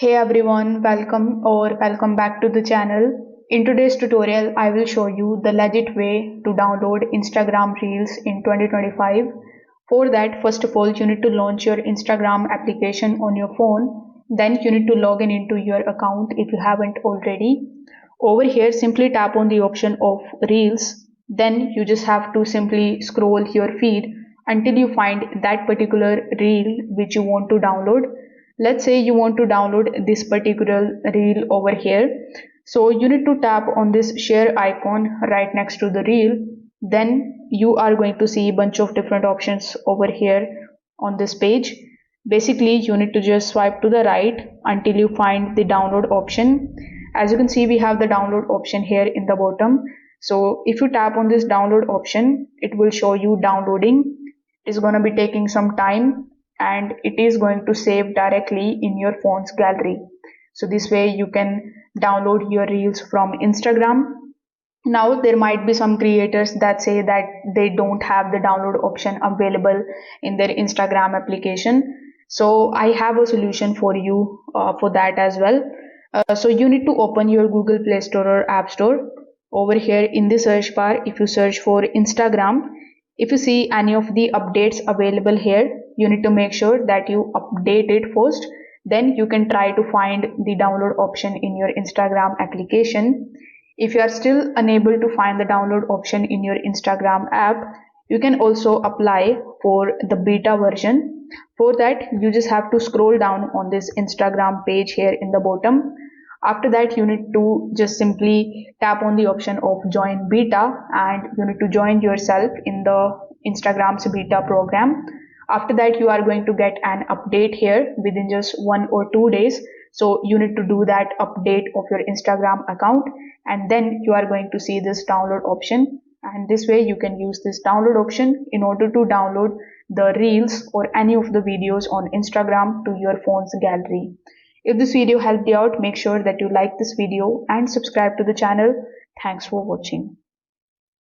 Hey everyone, welcome back to the channel. In today's tutorial, I will show you the legit way to download Instagram Reels in 2025. For that, first of all, you need to launch your Instagram application on your phone. Then you need to log in into your account if you haven't already. Over here, simply tap on the option of Reels. Then you just have to simply scroll your feed until you find that particular reel which you want to download. Let's say you want to download this particular reel over here, so you need to tap on this share icon right next to the reel. Then you are going to see a bunch of different options over here on this page. Basically, you need to just swipe to the right until you find the download option. As you can see, we have the download option here in the bottom. So if you tap on this download option, it will show you downloading. It's going to be taking some time and it is going to save directly in your phone's gallery. So this way you can download your reels from Instagram. Now there might be some creators that say that they don't have the download option available in their Instagram application. So I have a solution for you for that as well. So you need to open your Google Play Store or App Store. Over here in the search bar, if you search for Instagram, if you see any of the updates available here, you need to make sure that you update it first. Then you can try to find the download option in your Instagram application. If you are still unable to find the download option in your Instagram app, you can also apply for the beta version. For that, you just have to scroll down on this Instagram page here in the bottom. After that, you need to just simply tap on the option of join beta and you need to join yourself in the Instagram's beta program. After that, you are going to get an update here within just 1 or 2 days. So you need to do that update of your Instagram account and then you are going to see this download option. And this way you can use this download option in order to download the reels or any of the videos on Instagram to your phone's gallery. If this video helped you out, make sure that you like this video and subscribe to the channel. Thanks for watching.